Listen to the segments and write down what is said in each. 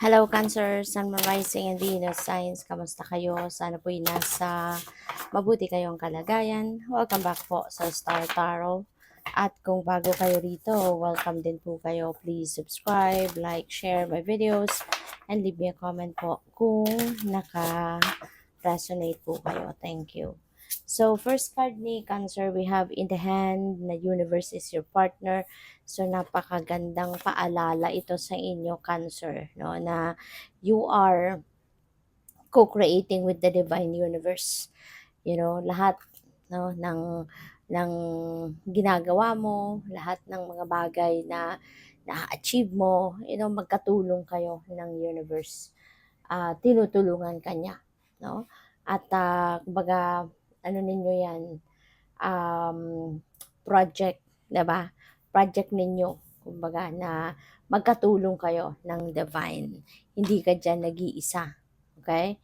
Hello Cancer, Sun Rising and Venus Signs. Kamusta kayo? Sana po'y nasa mabuti kayong kalagayan. Welcome back po sa Star Tarot. At kung bago kayo rito, welcome din po kayo. Please subscribe, like, share my videos, and leave me a comment po kung naka-resonate po kayo. Thank you. So, first card ni Cancer, we have in the hand na universe is your partner. So, napakagandang paalala ito sa inyo, Cancer, no? Na you are co-creating with the divine universe. You know, lahat no ng ginagawa mo, lahat ng mga bagay na na-achieve mo, magkatulong kayo ng universe. Tinutulungan kanya, no? At kumbaga ano ninyo 'yan, um, project, 'di ba? Project ninyo, kumbaga na magkatulong kayo ng divine. Hindi ka diyan nag-iisa. Okay?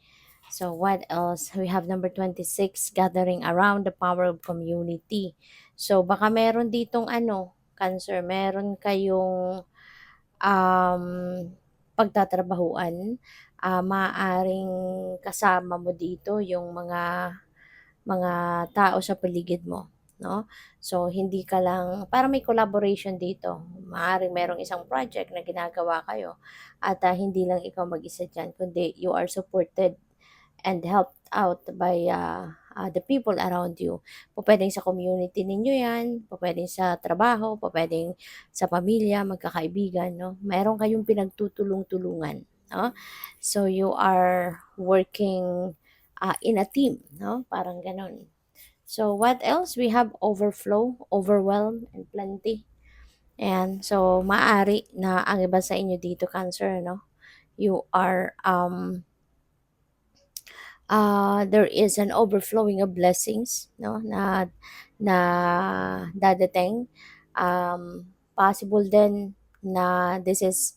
So what else? We have number 26, gathering around the power of community. So baka meron ditong Cancer, meron kayong um, pagtatrabahuan. Maaaring kasama mo dito yung mga tao sa paligid mo, no? So, hindi ka lang, para may collaboration dito. Maaaring merong isang project na ginagawa kayo at hindi lang ikaw mag-isa dyan, kundi you are supported and helped out by the people around you. Pwedeng sa community ninyo yan, pwedeng sa trabaho, pwedeng sa pamilya, magkakaibigan, no? Meron kayong pinagtutulong-tulungan, no? So, you are working in a team, no? Parang ganon. So, what else? We have overflow, overwhelm, and plenty. And so, maari na ang iba sa inyo dito, Cancer, no? You are, there is an overflowing of blessings, no? Na dadating. Possible din na this is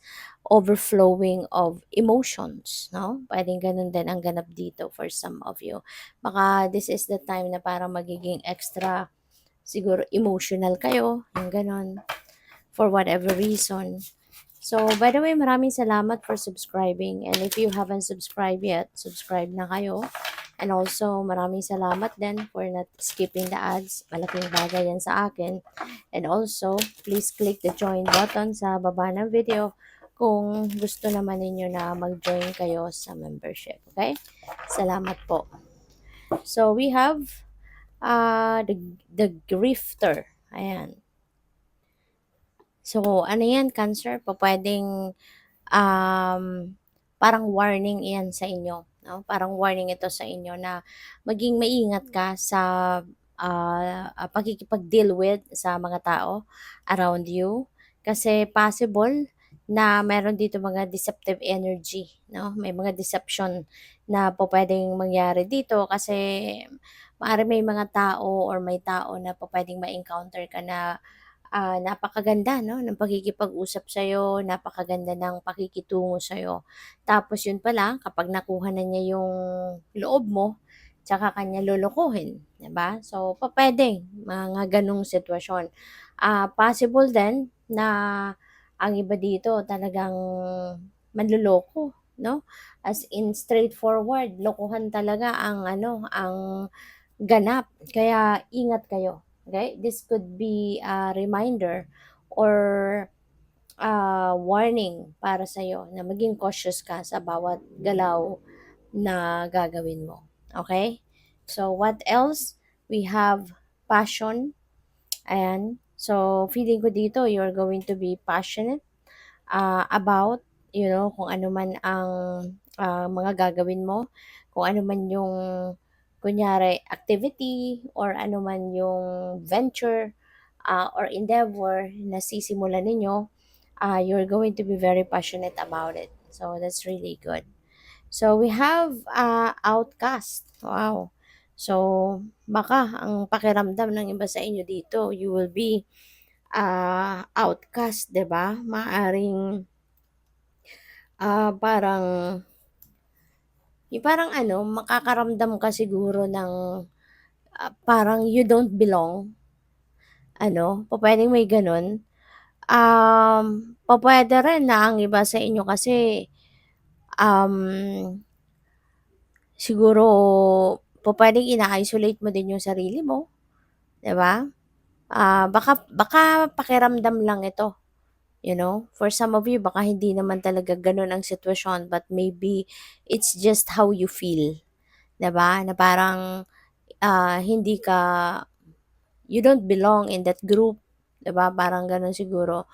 overflowing of emotions, no? Pwedeng ganun din ang ganap dito for some of you. Baka this is the time na parang magiging extra, siguro emotional kayo, yung ganun, for whatever reason. So, by the way, maraming salamat for subscribing. And if you haven't subscribed yet, subscribe na kayo. And also, maraming salamat din for not skipping the ads. Malaking bagay yan sa akin. And also, please click the join button sa baba ng video kung gusto naman ninyo na mag-join kayo sa membership. Okay? Salamat po. So, we have the grifter. Ayan. So, ano yan, Cancer? Pwedeng um, parang warning iyan sa inyo. No? Parang warning ito sa inyo na maging maingat ka sa pakikipag-deal with sa mga tao around you. Kasi possible na meron dito mga deceptive energy. No? May mga deception na pwedeng mangyari dito kasi maaari may mga tao or may tao na pwedeng ma-encounter ka na napakaganda, no, ng pakikipag-usap sa'yo, napakaganda ng pakikitungo sa'yo. Tapos yun pala, kapag nakuha na niya yung loob mo, tsaka kanya lolokohin, 'di ba? So, pupuwedeng mga gano'ng sitwasyon. Possible din na ang iba dito talagang manloloko, no? As in straightforward, lokohan talaga ang ang ganap. Kaya ingat kayo. Okay? This could be a reminder or warning para sa iyo na maging cautious ka sa bawat galaw na gagawin mo. Okay? So, what else? We have passion. Ayan. So, feeling ko dito, you're going to be passionate about, kung ano man ang mga gagawin mo, kung ano man yung, kunyari, activity, or ano man yung venture, or endeavor na sisimulan ninyo, you're going to be very passionate about it. So, that's really good. So, we have outcast. Wow. So, baka ang pakiramdam ng iba sa inyo dito, you will be outcast, 'di ba? Maaring parang yung parang makakaramdam ka siguro ng parang you don't belong, pupuwedeng may gano'n. Pupuwede rin na ang iba sa inyo kasi um, siguro pupuwedeng ina-isolate mo din yung sarili mo, 'di ba? Baka baka pakiramdam lang ito, you know? For some of you baka hindi naman talaga gano'n ang sitwasyon but maybe it's just how you feel, 'di ba? Na parang, hindi ka you don't belong in that group, 'di ba? Parang gano'n siguro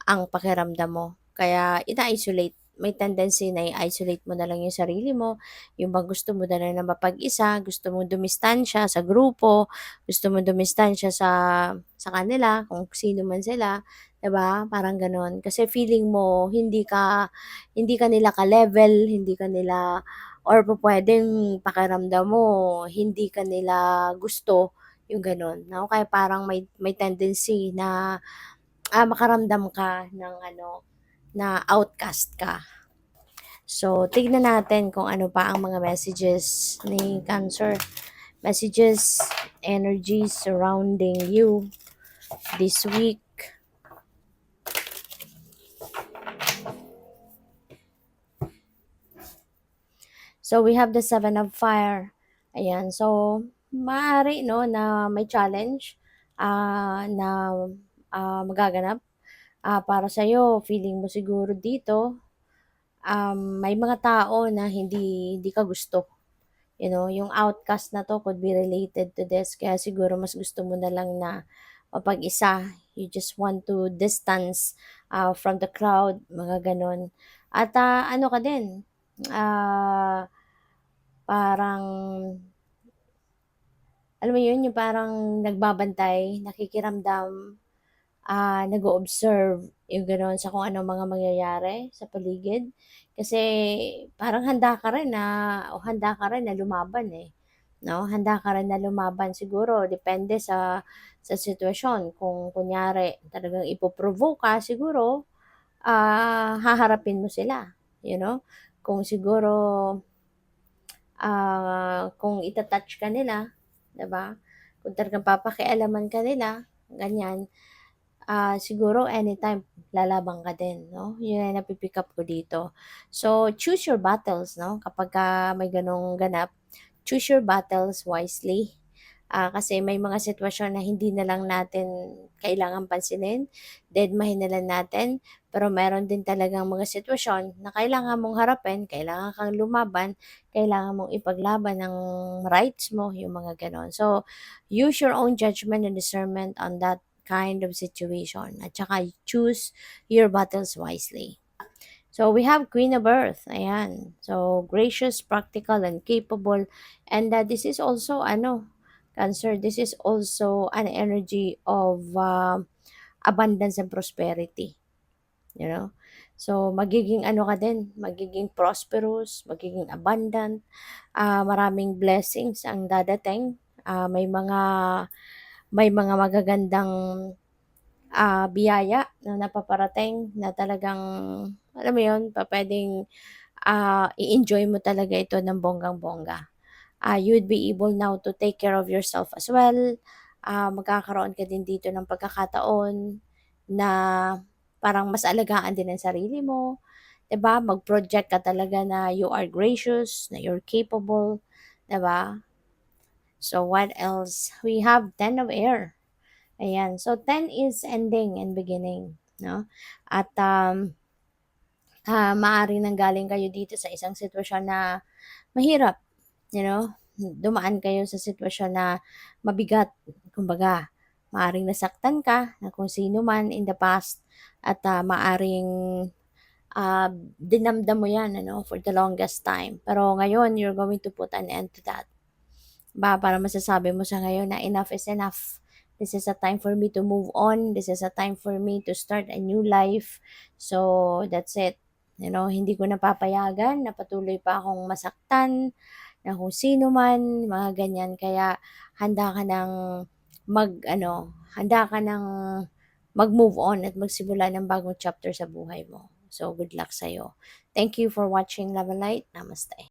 ang pakiramdam mo. Kaya ina-isolate, may tendency na i-isolate mo na lang yung sarili mo, yung bang gusto mo na lang na mapag-isa, gusto mong dumistansya sa grupo, gusto mong dumistansya sa kanila, kung sino man sila, 'di ba? Parang gano'n. Kasi feeling mo hindi ka nila ka-level, hindi ka nila or pupuwedeng pakiramdam mo hindi ka nila gusto, yung gano'n, 'no? Kaya parang may tendency na makaramdam ka ng ano, na outcast ka. So, tignan natin kung ano pa ang mga messages ni Cancer. Messages, energies surrounding you this week. So, we have the Seven of Fire. Ayan. So, maaari, no, na may challenge na magaganap para sa'yo. Feeling mo siguro dito, may mga tao na hindi ka gusto. You know, yung outcast na 'to could be related to this kaya siguro mas gusto mo na lang na mapag-isa. You just want to distance, from the crowd, mga gano'n. At, ano ka din, ah, parang alam mo 'yun, yung parang nagbabantay, nakikiramdam, nag-o-observe, yung gano'n sa kung anong mga mangyayari sa paligid. Kasi parang handa ka rin na lumaban, eh, 'no? Handa ka rin na lumaban. Siguro depende sa sitwasyon. Kung kunyari talagang ipo-provoke ka, siguro, haharapin mo sila, you know? Kung siguro, kung ita-touch ka nila, 'di ba? Kung talagang papakialaman ka nila, ganyan. Siguro anytime lalaban ka din 'no, yun ang napi-pick up ko dito. So, choose your battles 'no, kapagka may gano'ng ganap, choose your battles wisely. Kasi may mga sitwasyon na hindi na lang natin kailangang pansinin, dedmahin na lang natin. Pero meron din talagang mga sitwasyon na kailangan mong harapin, kailangan kang lumaban, kailangan mong ipaglaban ang rights mo, yung mga gano'n. So, use your own judgment and discernment on that kind of situation at saka choose your battles wisely. So we have Queen of Earth, ayan. So gracious, practical, and capable. And this is also ano, Cancer, this is also an energy of abundance and prosperity, you know. So magiging ano ka din, magiging prosperous, magiging abundant, maraming blessings ang dadating. May mga magagandang biyaya na napaparating na talagang, alam mo yun, pupuwedeng, i-enjoy mo talaga ito ng bonggang-bongga. You would be able now to take care of yourself as well. Magkakaroon ka din dito ng pagkakataon na parang mas alagaan din ang sarili mo, 'di ba? Mag-project ka talaga na you are gracious, na you're capable, 'di ba? So what else? We have Ten of Air. Ayan. So, 10 is ending and beginning, no? At, maaaring nanggaling kayo dito sa isang sitwasyon na mahirap, you know? Dumaan kayo sa sitwasyon na mabigat. Kumbaga, maaaring nasaktan ka na kung sino man in the past at, maaaring, dinamdam mo yan, ano, for the longest time. Pero ngayon, you're going to put an end to that. Para masasabi mo sa ngayon na enough is enough. This is a time for me to move on. This is a time for me to start a new life. So, that's it. You know, hindi ko napapayagan na patuloy pa akong masaktan na kung sino man, mga ganyan. Kaya handa ka ng handa ka ng mag-move on at magsimula ng bagong chapter sa buhay mo. So, good luck sa'yo. Thank you for watching Love and Light. Namaste.